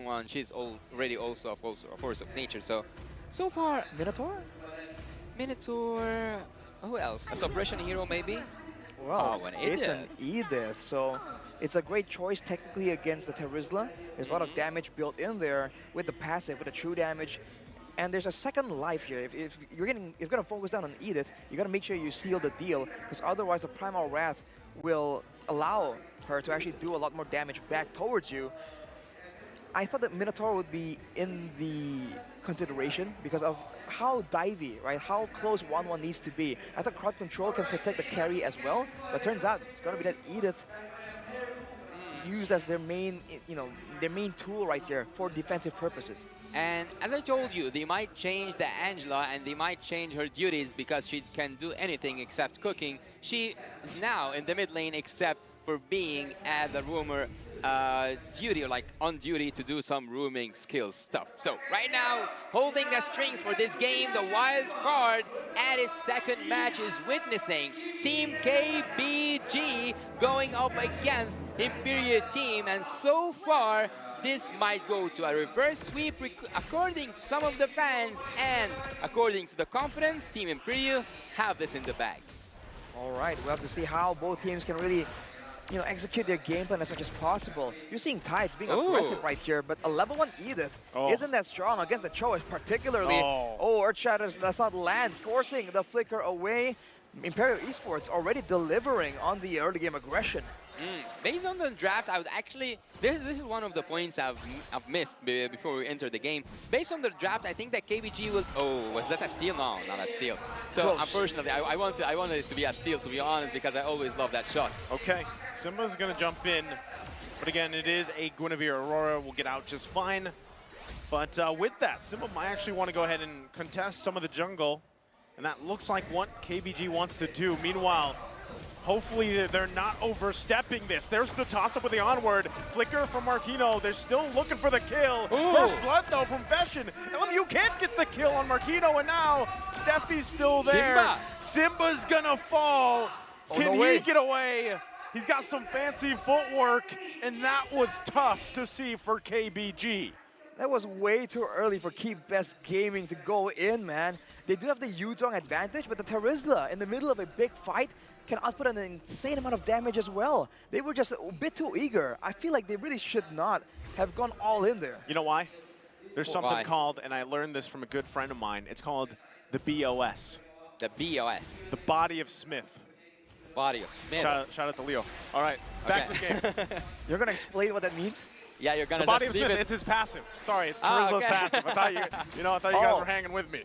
one. She's already also a force of nature. So far, Minotaur? Minotaur. Who else? A suppression hero maybe? Well, Oh, an it's an Edith. Edith, so it's a great choice technically against the Terizla. There's a lot of damage built in there with the passive, with the true damage. And there's a second life here. If you're gonna focus down on Edith, you gotta make sure you seal the deal, because otherwise the Primal Wrath will allow her to actually do a lot more damage back towards you. I thought that Minotaur would be in the consideration because of how divey, right? How close 1-1 needs to be. I thought crowd control can protect the carry as well, but turns out it's gonna be that Edith used as their main, their main tool right here for defensive purposes. And as I told you, they might change the Angela and they might change her duties because she can do anything except cooking. She is now in the mid lane except for being at the rumor duty, or like on duty to do some rooming skills stuff. So right now, holding the strings for this game, the wild card at his second match is witnessing Team KBG going up against Imperial team, and so far this might go to a reverse sweep according to some of the fans, and according to the confidence, Team Imperial have this in the bag. All right, we'll have to see how both teams can really execute their game plan as much as possible. You're seeing Tides being aggressive right here, but a level 1 Edith isn't that strong against the Choice particularly. Earthshatter does not land, forcing the flicker away. Imperial Esports already delivering on the early game aggression. Based on the draft, I would actually, this is one of the points I've missed before we enter the game. Based on the draft, I think that KBG will, was that a steal? No, not a steal. So Close. unfortunately, I wanted it to be a steal, to be honest, because I always love that shot. Okay, Simba's gonna jump in, but again, it is a Guinevere. Aurora will get out just fine. But with that, Simba might actually want to go ahead and contest some of the jungle, and that looks like what KBG wants to do. Meanwhile, hopefully they're not overstepping this. There's the toss-up with the onward. Flicker from Marquino. They're still looking for the kill. First blood, though, from Veshin. LMU can't get the kill on Marquino, and now Steffi's still there. Simba's gonna fall. Can he get away? He's got some fancy footwork, and that was tough to see for KBG. That was way too early for Keep Best Gaming to go in, man. They do have the Yuzong advantage, but the Terizla in the middle of a big fight can output an insane amount of damage as well. They were just a bit too eager. I feel like they really should not have gone all in there. You know why? There's something called, and I learned this from a good friend of mine, it's called the BOS. The BOS. The Body of Smith. Body of Smith. Shout out to Leo. All right, back to the game. You're going to explain what that means? Yeah, you're gonna the Body just of leave Smith, it. it's his passive. Sorry, it's Terizla's passive. I thought you guys were hanging with me.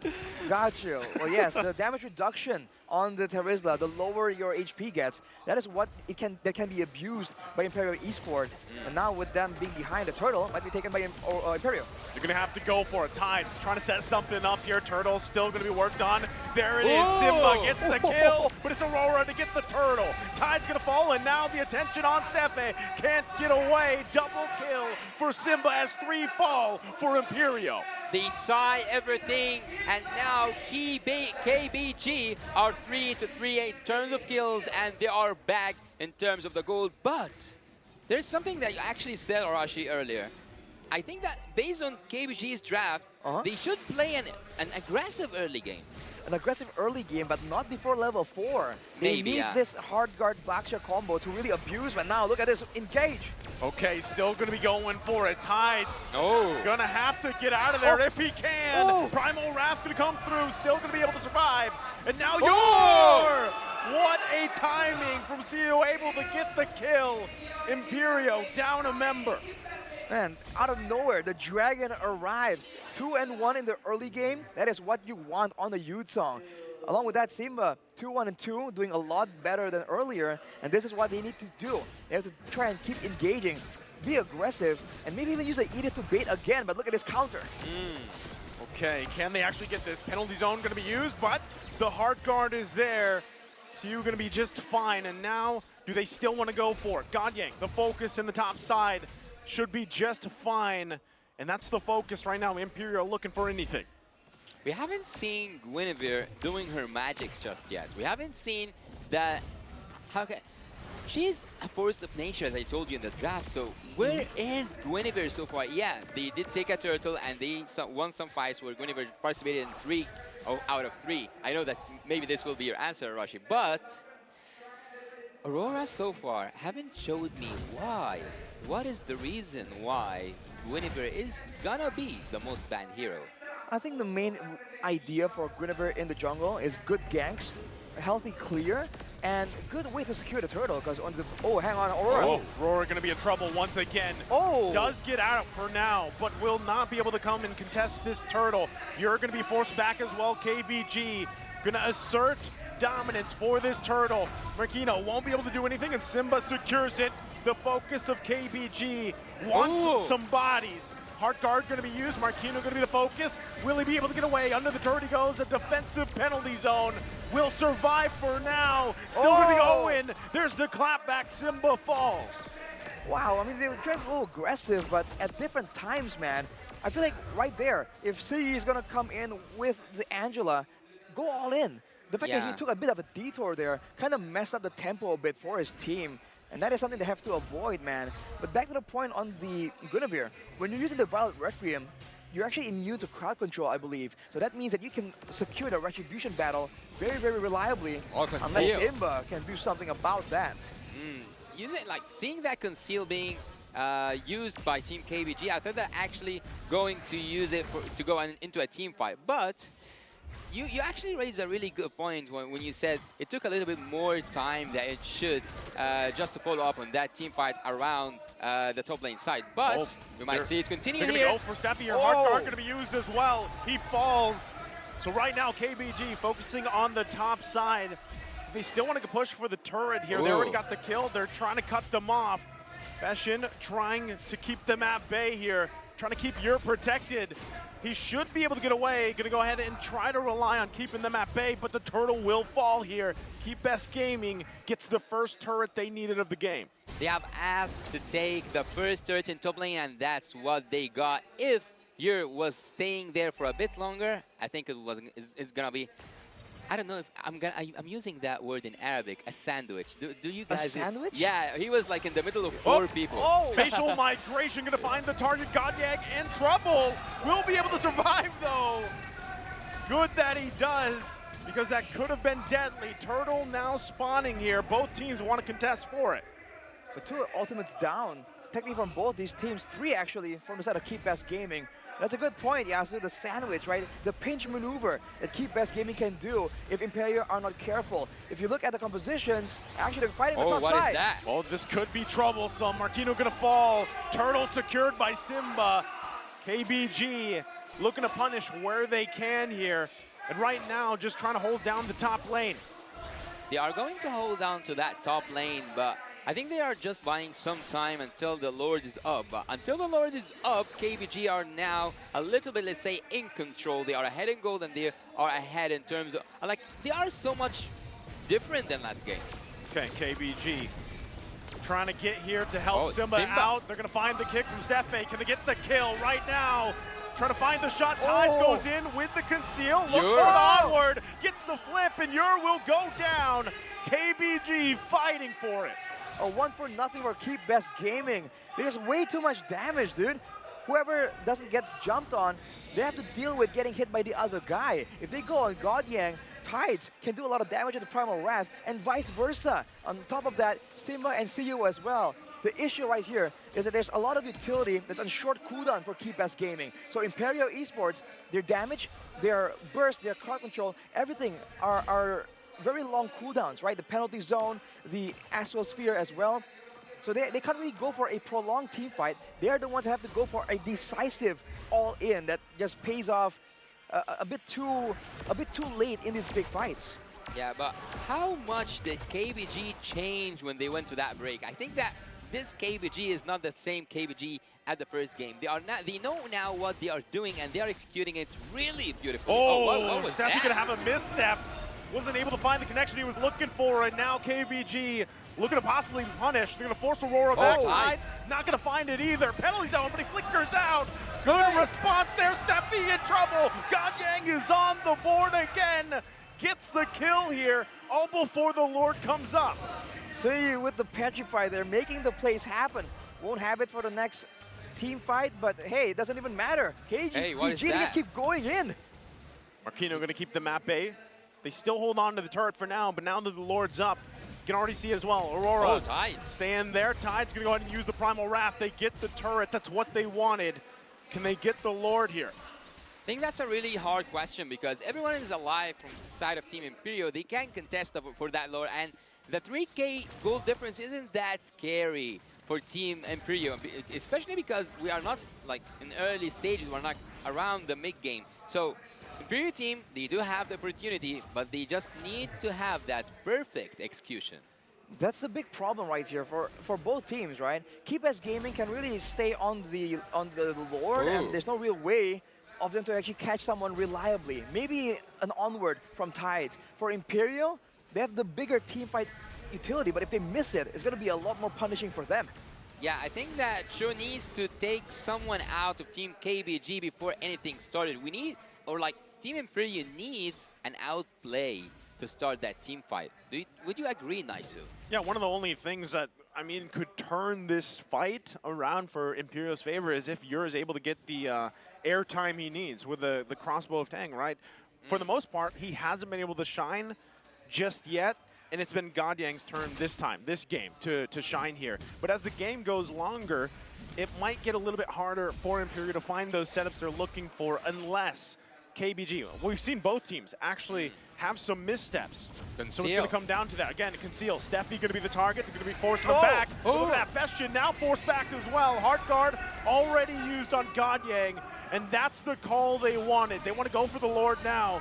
Got you. Well, yes, the damage reduction on the Terizla, the lower your HP gets, that is what that can be abused by Imperial Esports. And now with them being behind the turtle, might be taken by Imperial. You're gonna have to go for it. Tides trying to set something up here. Turtle still gonna be worked on. There it is. Simba gets the kill, but it's Aurora to get the turtle. Tide's gonna fall, and now the attention on Steffe. Can't get away. Double kill for Simba as 3 fall for Imperial. They tie everything, and now KBG are 3 to 3 in terms of kills, and they are back in terms of the gold. But there's something that you actually said, Arashi, earlier. I think that based on KBG's draft, they should play an aggressive early game. An aggressive early game, but not before level 4. They need this hard guard backshot combo to really abuse, but now look at this, engage. Okay, still gonna be going for it. Tides gonna have to get out of there if he can. Primal Wrath gonna come through, still gonna be able to survive. And now what a timing from CEO, able to get the kill. Imperio down a member. Man, out of nowhere, the Dragon arrives. 2-1 in the early game. That is what you want on the Yuzong. Along with that, Simba, 2-1-2, doing a lot better than earlier. And this is what they need to do. They have to try and keep engaging, be aggressive, and maybe even use the Edith to bait again. But look at this counter. Okay, can they actually get this? Penalty zone gonna be used, but the hard guard is there. So you're gonna be just fine. And now, do they still want to go for it? Godyang, the focus in the top side, should be just fine. And that's the focus right now. Imperial looking for anything. We haven't seen Guinevere doing her magics just yet. We haven't seen that. she's a force of nature, as I told you in the draft. So where is Guinevere so far? Yeah, they did take a turtle and they won some fights where Guinevere participated in 3 out of 3. I know that maybe this will be your answer, Rashi, but Aurora so far haven't showed me why. What is the reason why Guinevere is gonna be the most banned hero? I think the main idea for Guinevere in the jungle is good ganks, a healthy clear, and a good way to secure the turtle. Because on the hang on, Aurora. Oh, Aurora gonna be in trouble once again. Oh, Does get out for now, but will not be able to come and contest this turtle. You're gonna be forced back as well. KBG gonna assert dominance for this turtle. Marquino won't be able to do anything, and Simba secures it. The focus of KBG wants some bodies. Heart guard going to be used. Marquino going to be the focus. Will he be able to get away? Under the turret he goes. A defensive penalty zone. Will survive for now. Still going to be Owen. There's the clapback. Simba falls. Wow, I mean, they were trying to be a little aggressive, but at different times, man. I feel like right there, if Siyi is going to come in with the Angela, go all in. The fact that he took a bit of a detour there kind of messed up the tempo a bit for his team. And that is something they have to avoid, man. But back to the point on the Guinevere, when you're using the Violet Requiem, you're actually immune to crowd control, I believe. So that means that you can secure the Retribution battle very, very reliably, unless Simba can do something about that. Seeing that conceal being used by Team KBG, I thought they're actually going to use it to go into a team fight. But you actually raised a really good point when you said it took a little bit more time than it should just to follow up on that team fight around the top lane side. But we might see it continue here. They're going to go for Steppy. Your hard guard going to be used as well. He falls. So right now, KBG focusing on the top side. They still want to push for the turret here. They already got the kill. They're trying to cut them off. Fashion trying to keep them at bay here. Trying to keep Yer protected. He should be able to get away. Going to go ahead and try to rely on keeping them at bay, but the turtle will fall here. Keep Best Gaming gets the first turret they needed of the game. They have asked to take the first turret in top lane, and that's what they got. If Yer was staying there for a bit longer, I think it's gonna be. I don't know if I'm using that word in Arabic, a sandwich. Do you guys? A sandwich? Yeah, he was like in the middle of 4 people. Spatial migration gonna find the target. Godyag in trouble. Will be able to survive though. Good that he does, because that could have been deadly. Turtle now spawning here. Both teams want to contest for it. The 2 ultimates down, technically from both these teams, 3 actually from the side of Keep Best Gaming. That's a good point, Yasu, the sandwich, right? The pinch maneuver that Keep Best Gaming can do if Imperio are not careful. If you look at the compositions, actually they're fighting the top what side. Is that? Oh, this could be troublesome. Marquino gonna fall. Turtle secured by Simba. KBG looking to punish where they can here. And right now, just trying to hold down the top lane. They are going to hold down to that top lane, but I think they are just buying some time until the Lord is up. But until the Lord is up, KBG are now a little bit, let's say, in control. They are ahead in gold, and they are ahead in terms of, like, they are so much different than last game. Okay, KBG trying to get here to help Simba out. They're going to find the kick from Stefe. Can they get the kill right now? Trying to find the shot. Tides goes in with the conceal. Looks for it onward. Gets the flip, and Yer will go down. KBG fighting for it. A 1-for-0 for Keep Best Gaming. There's way too much damage, dude. Whoever doesn't get jumped on, they have to deal with getting hit by the other guy. If they go on Godyang, Tides can do a lot of damage to the Primal Wrath, and vice versa. On top of that, Simba and Siyu as well. The issue right here is that there's a lot of utility that's on short cooldown for Keep Best Gaming. So Imperio Esports, their damage, their burst, their crowd control, everything are very long cooldowns, right? The penalty zone, the Astral Sphere as well. So they can't really go for a prolonged team fight. They're the ones that have to go for a decisive all-in that just pays off a bit too late in these big fights. Yeah, but how much did KBG change when they went to that break? I think that this KBG is not the same KBG at the first game. They know now what they are doing, and they are executing it really beautifully. What was that? Steffi gonna have a misstep. Wasn't able to find the connection he was looking for, and now KBG looking to possibly punish. They're gonna force Aurora back. Tides not gonna find it either. Penalty zone, but he flickers out. Good response there. Steffi in trouble. Godyang is on the board again. Gets the kill here, all before the Lord comes up. See with the Petrify there, making the plays happen. Won't have it for the next team fight, but hey, it doesn't even matter. KBG just keep going in. Marquino going to keep the map A. They still hold on to the turret for now, but now that the Lord's up, you can already see as well. Aurora staying there. Tide's going to go ahead and use the Primal Wrath. They get the turret. That's what they wanted. Can they get the Lord here? I think that's a really hard question because everyone is alive from the side of Team Imperial. They can contest for that Lord, and the 3K gold difference isn't that scary for Team Imperial, especially because we are not like in early stages. We're not around the mid game. So Imperial team, they do have the opportunity, but they just need to have that perfect execution. That's the big problem right here for both teams, right? KBG Gaming can really stay on the Lord, and there's no real way of them to actually catch someone reliably. Maybe an onward from Tides. For Imperial, they have the bigger team fight utility, but if they miss it, it's going to be a lot more punishing for them. Yeah, I think that Sho needs to take someone out of Team KBG before anything started. We need, or like Team Imperial needs an outplay to start that team fight. Would you agree, Naisu? Yeah, one of the only things that, I mean, could turn this fight around for Imperial's favor is if Yer is able to get the airtime he needs with the crossbow of Tang, right? For the most part, he hasn't been able to shine just yet, and it's been Godyang's turn this time, this game, to shine here. But as the game goes longer, it might get a little bit harder for Imperial to find those setups they're looking for unless KBG, we've seen both teams actually have some missteps. Conceal. So it's going to come down to that. Again, Conceal. Steffi going to be the target. They're going to be forcing him back. Look at that. Festian now forced back as well. Heart Guard already used on Godyang, and that's the call they wanted. They want to go for the Lord now.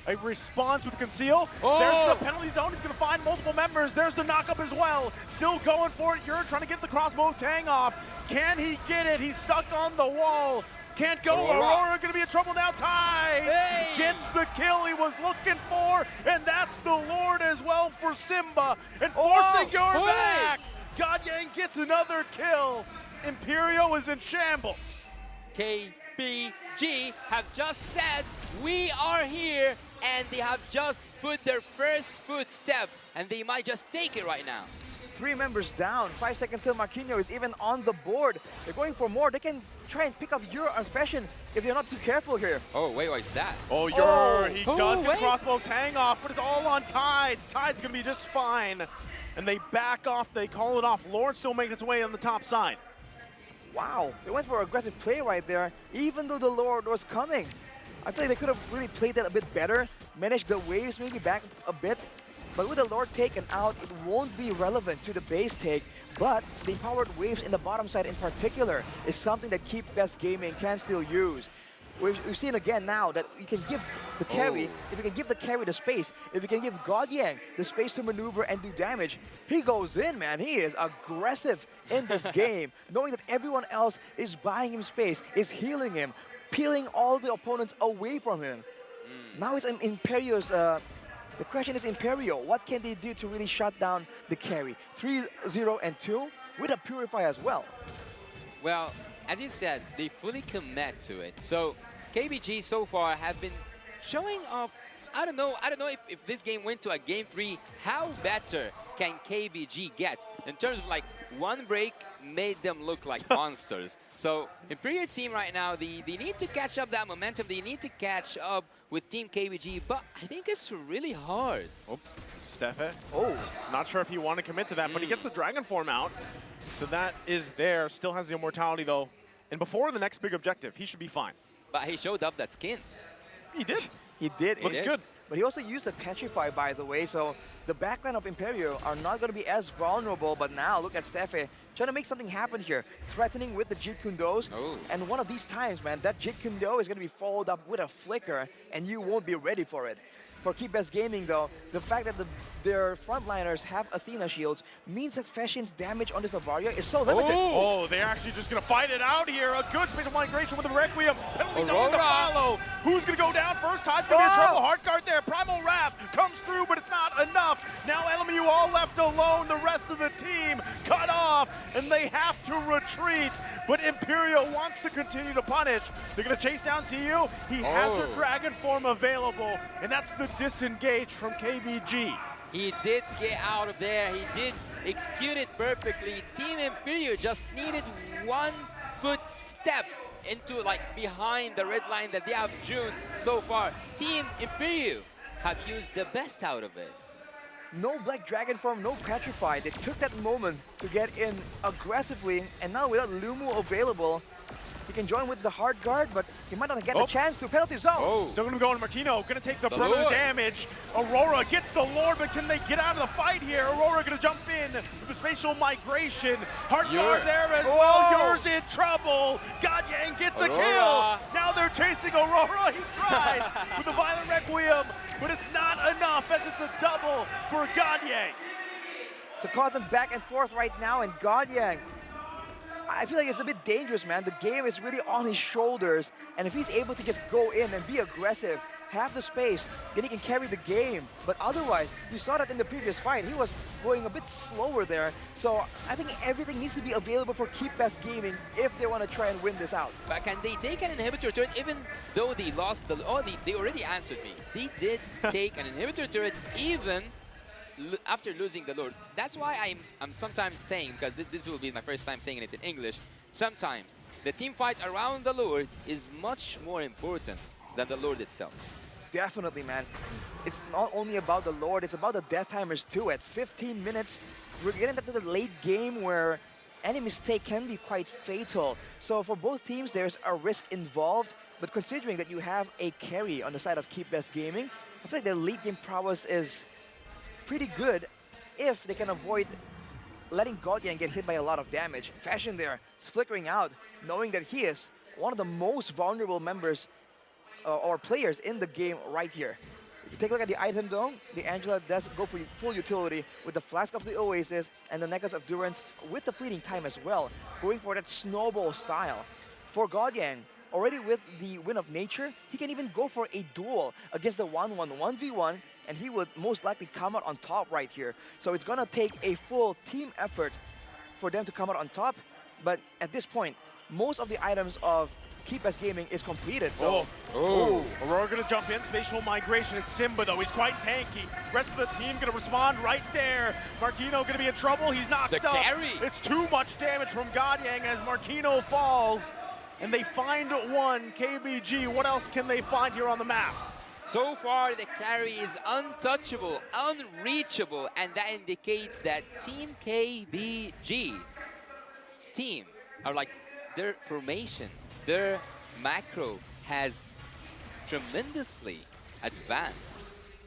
A response with Conceal. There's the penalty zone. He's going to find multiple members. There's the knockup as well. Still going for it. You're trying to get the crossbow of Tang off. Can he get it? He's stuck on the wall. Can't go. Aurora going to be in trouble now. Tides gets the kill he was looking for, and that's the Lord as well for Simba. And forcing Yer back. Godyang gets another kill. Imperial is in shambles. KBG have just said, we are here, and they have just put their first footstep, and they might just take it right now. 3 members down. 5 seconds till Marquino is even on the board. They're going for more. They can try and pick up Yer or Fashion if they're not too careful here. Oh, wait, what is that? Oh, Yer, he does get the crossbow Tang off, but it's all on Tides. Tides going to be just fine. And they back off. They call it off. Lord still making its way on the top side. Wow, they went for aggressive play right there, even though the Lord was coming. I feel like they could have really played that a bit better, managed the waves maybe back a bit. But with the Lord taken out, it won't be relevant to the base take. But the empowered waves in the bottom side in particular is something that KBG Gaming can still use. We've seen again now that you can give the carry, if you can give the carry the space, if you can give Godyang the space to maneuver and do damage, he goes in, man. He is aggressive in this game, knowing that everyone else is buying him space, is healing him, peeling all the opponents away from him. Now it's Imperial's, the question is Imperial, what can they do to really shut down the carry? 3-0 and 2 with a Purify as well. Well, as you said, they fully commit to it. So KBG so far have been showing off. I don't know if this game went to a game 3, how better can KBG get? In terms of like one break made them look like monsters. So Imperial team right now, they need to catch up that momentum. They need to catch up with Team KBG, but I think it's really hard. Oh, Steffe. Oh, not sure if you want to commit to that, but he gets the Dragon Form out. So that is there. Still has the immortality though. And before the next big objective, he should be fine. But he showed up that skin. He did. He did. Looks good. But he also used the Petrify, by the way, so the backline of Imperial are not going to be as vulnerable. But now, look at Steffe trying to make something happen here, threatening with the Jeet Kune Dos. And one of these times, man, that Jeet Kune Do is going to be followed up with a flicker, and you won't be ready for it. For KBG Gaming, though, the fact that their frontliners have Athena shields means that Fashian's damage on this Navaria is so limited. Oh, they're actually just going to fight it out here. A good spatial migration with the Requiem. Penalties on to follow. Who's going to go down first? Tide's going to be in trouble. Heart Guard there. Primal Wrath comes through, but it's not enough. Now LMU all left alone. The rest of the team cut off, and they have to retreat. But Imperial wants to continue to punish. They're going to chase down CU. He has her Dragon Form available, and that's the disengage from KBG. He did get out of there. He did executed perfectly. Team Imperio just needed 1 foot step into behind the red line that they have June so far. Team Imperio have used the best out of it. No Black Dragon form, no Petrify. They took that moment to get in aggressively, and now without Lumu available, he can join with the hard guard, but he might not get the chance to penalty zone. Oh. Still gonna be going to Marquino, gonna take the brunt of the damage. Aurora gets the Lord, but can they get out of the fight here? Aurora gonna jump in with the spatial migration. Hard guard there as well. Yours in trouble. God Yang gets a kill. Now they're chasing Aurora. He tries with the Violent Requiem, but it's not enough as it's a double for God Yang. It's a constant back and forth right now, and God Yang, I feel like it's a bit dangerous, man. The game is really on his shoulders, and if he's able to just go in and be aggressive, have the space, then he can carry the game. But otherwise, we saw that in the previous fight. He was going a bit slower there. So I think everything needs to be available for Keep Best Gaming if they want to try and win this out. But can they take an inhibitor turret even though they lost the... Oh, they already answered me. They did take an inhibitor turret even after losing the Lord. That's why I'm sometimes saying, because this will be my first time saying it in English, sometimes the team fight around the Lord is much more important than the Lord itself. Definitely, man. It's not only about the Lord, it's about the Death Timers too. At 15 minutes, we're getting to the late game where any mistake can be quite fatal. So for both teams, there's a risk involved, but considering that you have a carry on the side of Keep Best Gaming, I feel like their late game prowess is pretty good if they can avoid letting Godyan get hit by a lot of damage. Fashion there, it's flickering out, knowing that he is one of the most vulnerable members or players in the game right here. If you take a look at the item though, the Angela does go for full utility with the Flask of the Oasis and the Necklace of Durance with the fleeting time as well, going for that snowball style. For Godyan, already with the Wind of Nature, he can even go for a duel against the 1-1-1v1, and he would most likely come out on top right here. So it's gonna take a full team effort for them to come out on top, but at this point, most of the items of Keep Best Gaming is completed, so... Aurora gonna jump in, spatial migration. It's Simba though, he's quite tanky. Rest of the team gonna respond right there. Marquino gonna be in trouble, he's knocked up. Carry. It's too much damage from Godyang as Marquino falls. And they find one, KBG. What else can they find here on the map? So far, the carry is untouchable, unreachable, and that indicates that Team KBG team are like their formation, their macro has tremendously advanced.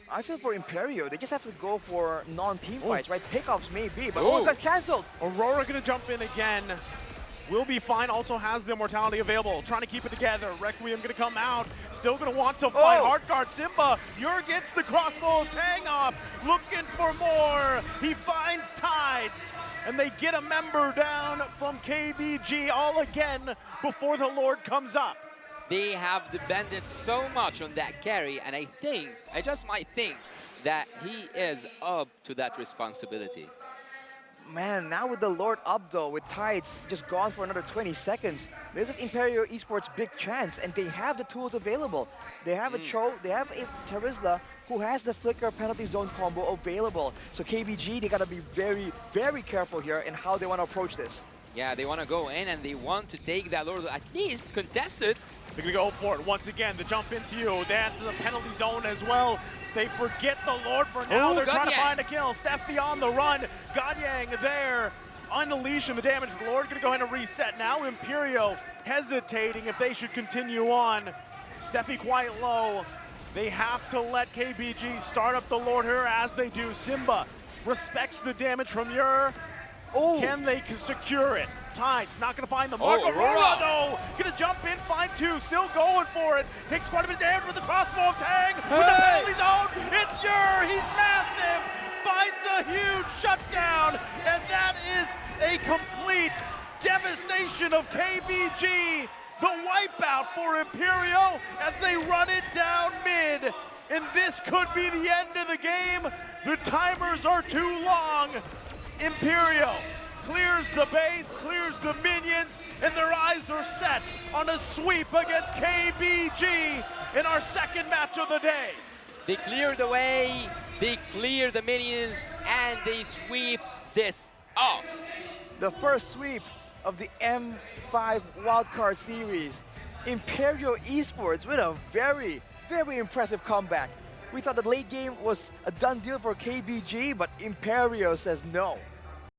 I feel for Imperio, they just have to go for non-team fights, right? Pickups maybe, but it got cancelled. Aurora gonna jump in again. Will be fine, also has the immortality available. Trying to keep it together. Requiem gonna come out. Still gonna want to fight. Hard guard Simba. Yor gets the crossbow tang off. Looking for more. He finds Tides. And they get a member down from KBG all again before the Lord comes up. They have depended so much on that carry, and I just might think that he is up to that responsibility. Man, now with the Lord up though, with Tides just gone for another 20 seconds, this is Niightmare Esports' big chance, and they have the tools available. They have a Cho, they have a Terizla who has the Flicker penalty zone combo available. So KBG, they gotta be very, very careful here in how they want to approach this. Yeah, they want to go in and they want to take that Lord, at least contested. They're gonna go for it once again. The jump into you. They have the penalty zone as well. They forget the Lord for now. They're trying to find a kill. Steffi on the run. Godyang there. Unleashing the damage. The Lord gonna go ahead and reset now. Imperio hesitating if they should continue on. Steffi quite low. They have to let KBG start up the Lord here as they do. Simba respects the damage from Yor. Can they secure it? Tides not gonna find the mark. Aurora though, gonna jump in, find two, still going for it. Takes quite a bit of damage with the crossbow tag, with the penalty zone. It's Yor, he's massive, finds a huge shutdown, and that is a complete devastation of KBG. The wipeout for Imperio as they run it down mid. And this could be the end of the game. The timers are too long. Imperio clears the base, clears the minions, and their eyes are set on a sweep against KBG in our second match of the day. They clear the way, they clear the minions, and they sweep this off. The first sweep of the M5 wildcard series. Imperial Esports with a very, very impressive comeback. We thought the late game was a done deal for KBG, but Imperial says no.